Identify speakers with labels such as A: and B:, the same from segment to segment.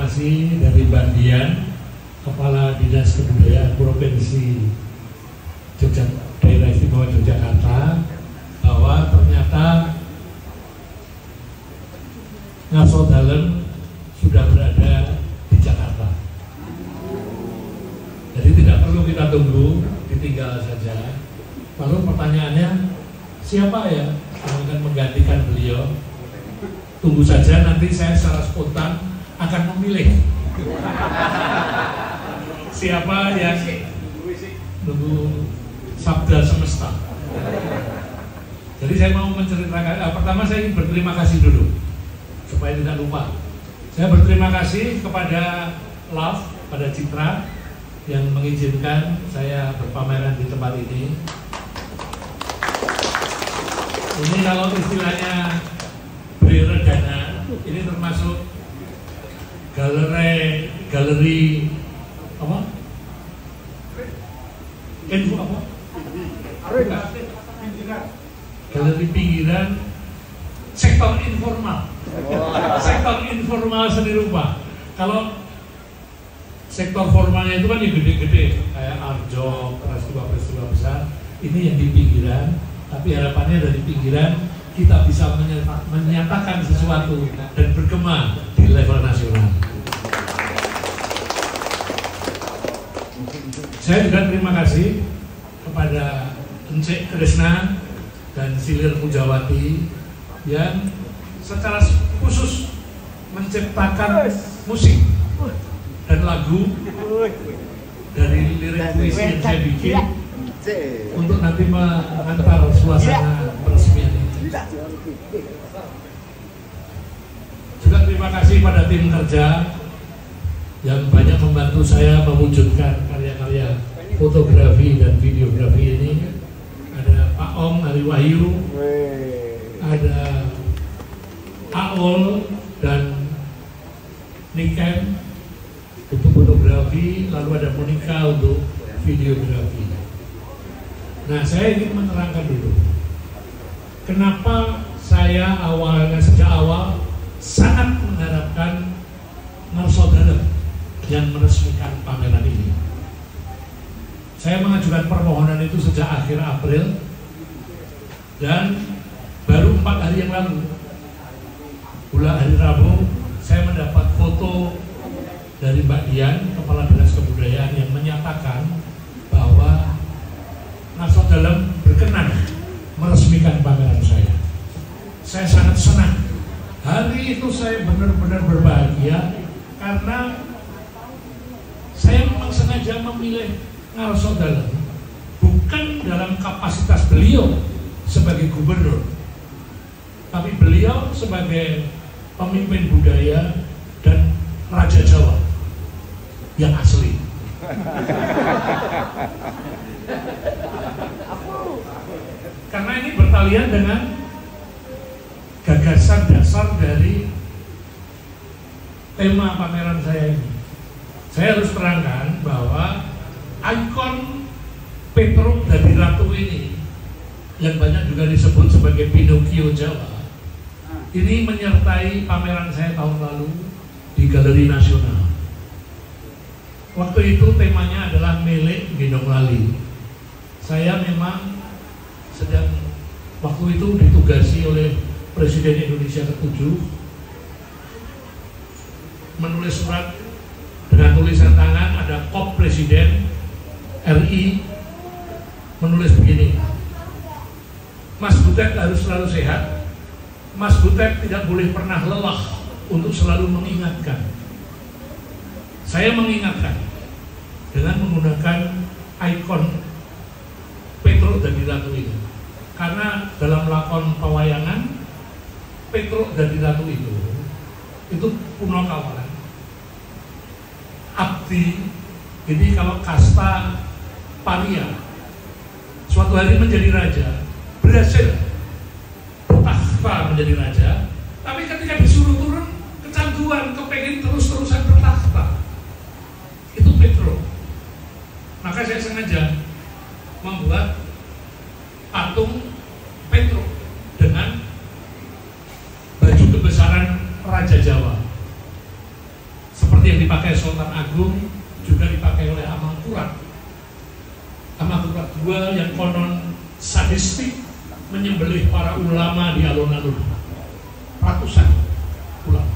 A: informasi dari Mbak Dian, Kepala Dinas Kebudayaan Provinsi Daerah Istimewa Yogyakarta, bahwa ternyata Ngarso Dalem sudah berada di Jakarta. Jadi tidak perlu kita tunggu, ditinggal saja. Lalu pertanyaannya, siapa ya yang akan menggantikan beliau? Tunggu saja, nanti saya secara spontan akan memilih siapa yang nunggu sabda semesta. Jadi saya mau menceritakan, pertama saya ingin berterima kasih dulu supaya tidak lupa. Saya berterima kasih kepada Love, pada Citra yang mengizinkan saya berpameran di tempat ini. Ini kalau istilahnya beri redana, ini termasuk galeri apa? Info apa? Galeri pinggiran sektor informal. Sektor informal seni rupa. Kalau sektor formalnya itu kan yang gede-gede kayak Arjo, peristiwa-peristiwa besar. Ini yang di pinggiran, tapi harapannya dari pinggiran kita bisa menyatakan sesuatu dan bergema di level nasional. Saya juga terima kasih kepada Encik Krisna dan Silir Pujawati yang secara khusus menciptakan musik dan lagu dari lirik puisi yang saya bikin untuk nanti mengantar suasana peresmian ini. Juga terima kasih pada tim kerja yang banyak membantu saya mewujudkan karya-karya fotografi dan videografi ini. Ada Pak Om Ari Wahyu, ada Aol dan Niken untuk fotografi, lalu ada Monica untuk videografi. Nah, saya ingin menerangkan dulu kenapa saya sejak awal sangat mengharapkan Ngarso Dalem yang meresmikan pameran ini. Saya mengajukan permohonan itu sejak akhir April dan baru 4 hari yang lalu, bulan hari Rabu, saya mendapat foto dari Mbak Dian, Kepala Dinas Kebudayaan, yang menyatakan bahwa Ngarso Dalem berkenan meresmikan pameran saya. Saya sangat senang. Hari itu saya benar-benar berbahagia karena saya memang sengaja memilih Ngarso Dalem bukan dalam kapasitas beliau sebagai gubernur, tapi beliau sebagai pemimpin budaya dan Raja Jawa yang asli. Karena ini bertalian dengan gagasan dasar dari tema pameran saya ini. Saya harus terangkan bahwa ikon Petruk dari Ratu ini, yang banyak juga disebut sebagai Pinocchio Jawa, ini menyertai pameran saya tahun lalu di Galeri Nasional. Waktu itu temanya adalah Melek Gendong Lali. Saya memang sedang waktu itu ditugasi oleh Presiden Indonesia ke-7 menulis surat dengan tulisan tangan, ada Kop Presiden RI menulis begini: Mas Butet harus selalu sehat, Mas Butet tidak boleh pernah lelah untuk selalu mengingatkan. Saya mengingatkan dengan menggunakan ikon Petruk dan Ratu ini, karena dalam lakon pewayangan Petruk dan Ratu itu puno kawalan abdi. Jadi kalau kasta paria suatu hari menjadi raja, berhasil bertakhta menjadi raja, tapi ketika disuruh turun kecanduan, kepengen terus-terusan bertakhta. Itu Petruk. Maka saya sengaja membuat patung Petruk dengan baju kebesaran Raja Jawa, seperti seperti yang dipakai Sultan Agung juga dipakai oleh Amalkurat. Amalkurat II yang konon sadistik menyembelih para ulama di alun-alun, ratusan ulama.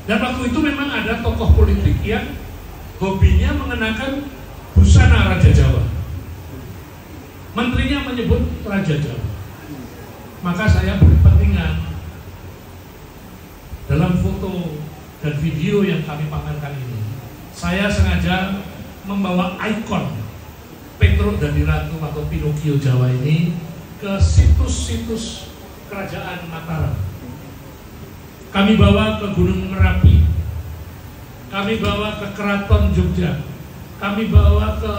A: Dan waktu itu memang ada tokoh politik yang hobinya mengenakan busana Raja Jawa. Menterinya menyebut Raja Jawa. Maka saya berkepentingan dalam foto dan video yang kami pamerkan ini, saya sengaja membawa ikon Petruk dan Ratu atau Pinocchio Jawa ini ke situs-situs kerajaan Mataram. Kami bawa ke Gunung Merapi, kami bawa ke Keraton Jogja, kami bawa ke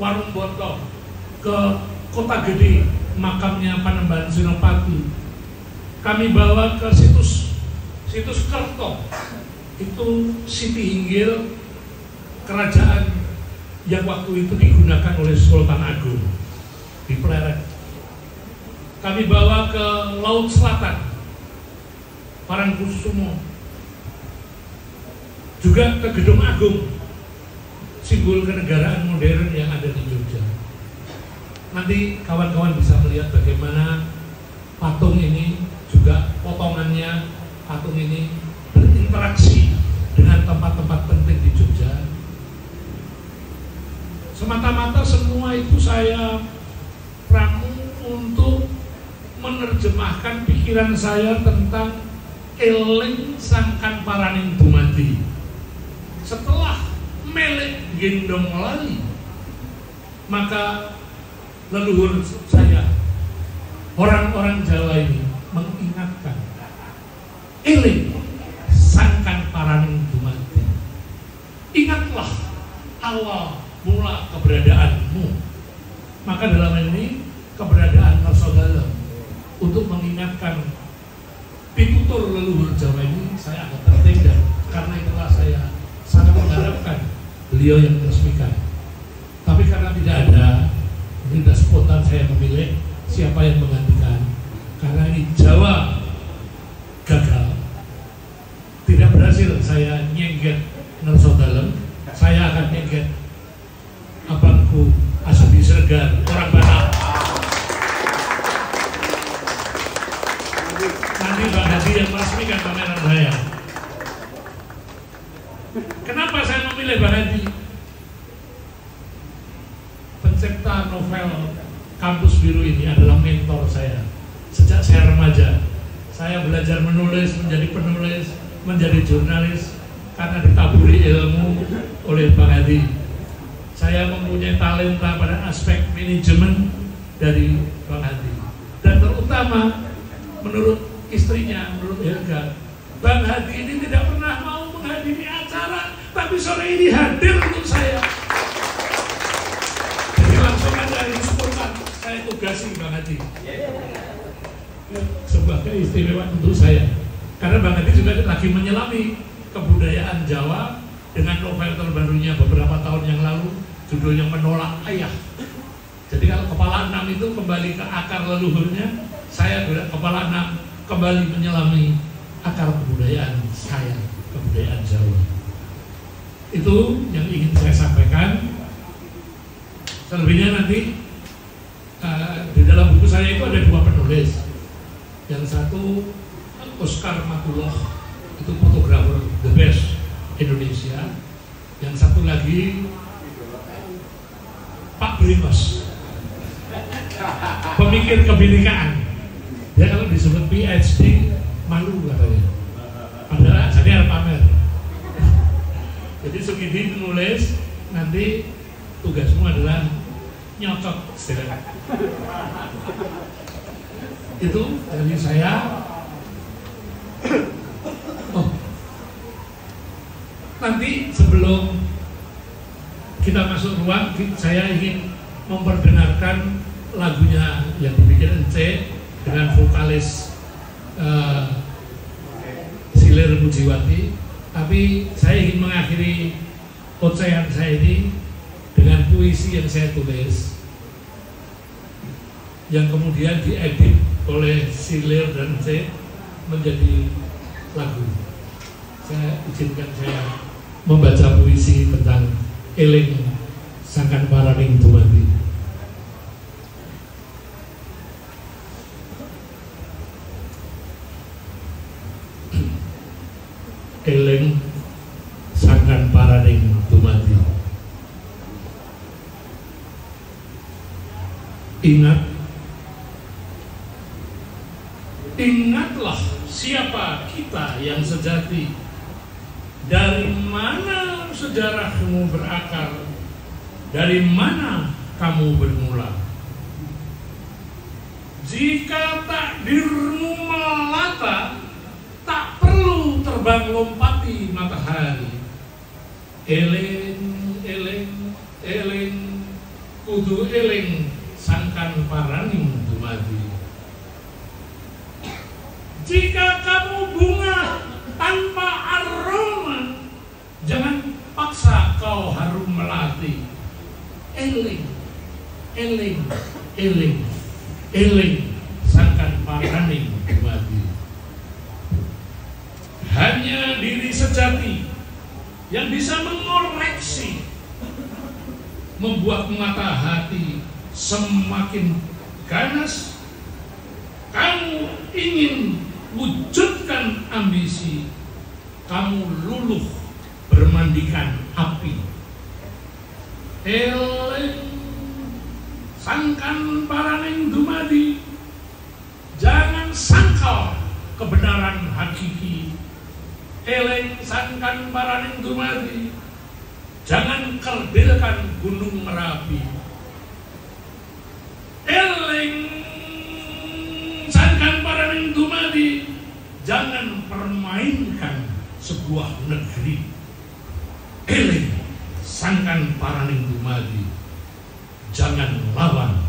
A: Warung Bonto, ke Kota Gede, makamnya Panembahan Senopati. Kami bawa ke situs Kerto, itu Siti Hinggil, kerajaan yang waktu itu digunakan oleh Sultan Agung di Pleret. Kami bawa ke Laut Selatan, Parangkusumo, juga ke Gedung Agung, simbol kenegaraan modern yang ada di Jogja. Nanti kawan-kawan bisa melihat bagaimana patung ini, juga potongannya patung ini berinteraksi dengan tempat-tempat penting di Jogja. Semata-mata semua itu saya ramu untuk menerjemahkan pikiran saya tentang eling sangkan paraning dumadi. Setelah melek gendong lali, maka leluhur saya, orang-orang Jawa ini mengingatkan eling sangkan paraning dumadi. Ingatlah awal mula keberadaanmu. Maka dalam ini keberadaan Narsodalam untuk mengingatkan pitutur leluhur Jawa ini saya agak penting, dan karena itulah saya sangat mengharapkan beliau yang meresmikan. Tapi karena tidak ada, tidak spontan saya memilih siapa yang menggantikan, karena ini Jawa gagal, tidak berhasil saya nyengget Narsodalam, saya akan nyengget abangku Asadi Sregar, orang Batak. Nanti Bang Hadi yang meresmikan pameran saya. Kenapa saya memilih Bang Hadi? Pencipta novel Kampus Biru ini adalah mentor saya. Sejak saya remaja, saya belajar menulis, menjadi penulis, menjadi jurnalis karena ditaburi ilmu oleh Bang Hadi. Saya mempunyai talenta pada aspek manajemen dari Bang Hadi, dan terutama menurut istrinya, menurut Helga, Bang Hadi ini tidak pernah mau menghadiri acara, tapi sore ini hadir untuk saya. Jadi langsung aja disebutkan, saya tugasi Bang Hadi. Sebuah keistimewaan untuk saya, karena Bang Hadi juga lagi menyelami kebudayaan Jawa dengan novel terbarunya beberapa tahun yang lalu, judulnya Menolak Ayah. Jadi kalau kepala 6 itu kembali ke akar leluhurnya, saya kepala 6 kembali menyelami akar kebudayaan saya, kebudayaan Jawa. Itu yang ingin saya sampaikan. Selebihnya nanti di dalam buku saya itu ada 2 penulis. Yang satu Oscar Matullah, itu fotografer the best Indonesia. Yang satu lagi Pak Brimos, pemikir kebinekaan. Dia kalau disebut PhD malu katanya. Padahal jadi harus pamer. Jadi Sugidi menulis, nanti tugasmu adalah nyocok istilah. Itu dari saya. Oh, nanti sebelum kita masuk ruang, saya ingin memperdengarkan lagunya yang dibikin Ence dengan vokalis Silir Mujiwati. Tapi saya ingin mengakhiri ocehan saya ini dengan puisi yang saya tulis, yang kemudian diedit oleh Silir dan Ence menjadi lagu. Saya izinkan saya membaca puisi tentang eling sangkan paraning dumadi. Eling sangkan paraning dumadi. Ingatlah siapa kita yang sejati, dari mana sejarahmu berakar, dari mana kamu bermula. Jika takdirmu melata, tak perlu terbang lompati matahari. Eling, eling, eling, kudu eling sangkan paraning dumadi. Jika kamu bunga tanpa aroma, jangan paksa kau harum melati. Eling, eling, eling, eling sangkan paraning dumadi. Hanya diri sejati yang bisa mengoreksi, membuat mata hati semakin ganas. Kamu ingin wujudkan ambisi, kamu luluh bermandikan api. Eling sangkan paraning dumadi, jangan sangkal kebenaran hakiki. Eling sangkan paraning dumadi, jangan kerdilkan gunung Merapi. Eling sangkan paraning dumadi, jangan permainkan sebuah negeri. Eling sangkan paraning dumadi, jangan lawan